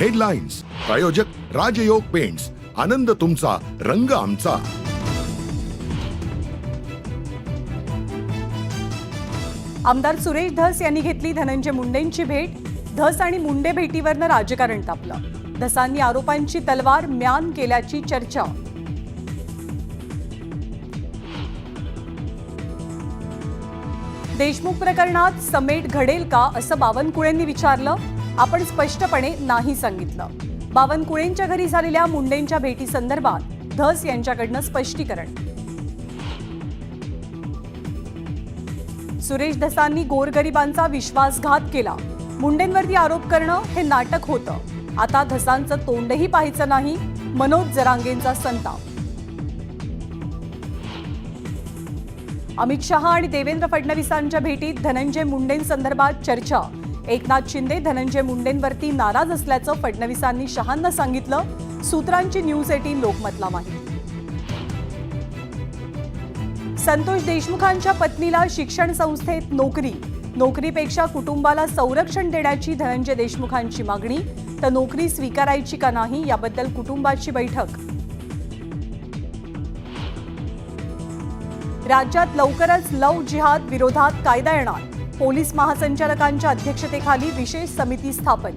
Headlines प्रायोजक राजयोग paints, आनंद तुमचा, रंग आमचा। आमदार सुरेश धस यांनी घेतली धनंजय मुंडेंची भेट। धस आणि मुंडे भेटीवरनं राजकारण तापलं। धसांनी आरोपांची तलवार म्यान केल्याची चर्चा। देशमुख प्रकरणात समेट घडेल का असं बावनकुळेंनी विचारलं। आपण स्पष्टपणे नाही सांगितलं। बावनकुळेंच्या घरी झालेल्या मुंडेंच्या भेटीसंदर्भात धस यांच्याकडनं स्पष्टीकरण। सुरेश धसांनी गोरगरिबांचा विश्वासघात केला। मुंडेंवरती आरोप करणं हे नाटक होतं। आता धसांचं तोंडही पाहायचं नाही, मनोज जरांगेंचा संताप। अमित शहा आणि देवेंद्र फडणवीसांच्या भेटीत धनंजय मुंडेंसंदर्भात चर्चा। एकनाथ शिंदे धनंजय मुंडेंवरती नाराज असल्याचं फडणवीसांनी शहांना सांगितलं। सूत्रांची न्यूज 18 लोकमतला माहिती। संतोष देशमुखांच्या पत्नीला शिक्षण संस्थेत नोकरी। नोकरीपेक्षा कुटुंबाला संरक्षण देण्याची धनंजय देशमुखांची मागणी। तर नोकरी स्वीकारायची का नाही याबद्दल कुटुंबाची बैठक। राज्यात लवकरच लव जिहाद विरोधात कायदा येणार। पोलीस महासंचालकांच्या अध्यक्षतेखाली विशेष समिती स्थापन।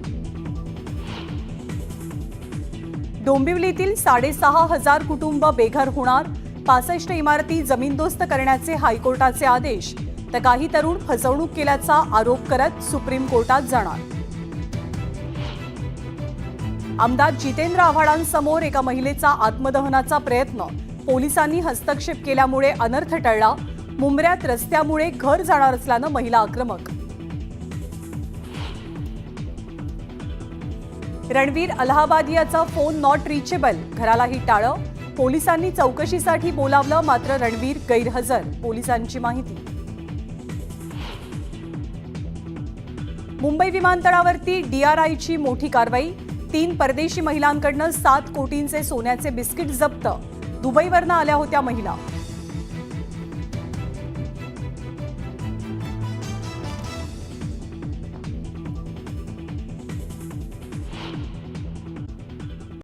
डोंबिवलीतील 6,500 कुटुंब बेघर होणार। 65 इमारती जमीनदोस्त करण्याचे हायकोर्टाचे आदेश। तर काही तरुण फसवणूक केल्याचा आरोप करत सुप्रीम कोर्टात जाणार। आमदार जितेंद्र आव्हाडांसमोर एका महिलेचा आत्मदहनाचा प्रयत्न। पोलिसांनी हस्तक्षेप केल्यामुळे अनर्थ टळला। मुंबऱ्यात रस्त्यामुळे घर जाणार असल्यानं महिला आक्रमक। रणवीर अलाहाबादियाचा फोन नॉट रिचेबल, घरालाही टाळं। पोलिसांनी चौकशीसाठी बोलावलं, मात्र रणवीर गैरहजर, पोलिसांची माहिती। मुंबई विमानतळावरती DRIची मोठी कारवाई। 3 परदेशी महिलांकडनं 7 कोटींचे सोन्याचे बिस्किट जप्त। दुबईवरनं आल्या होत्या महिला।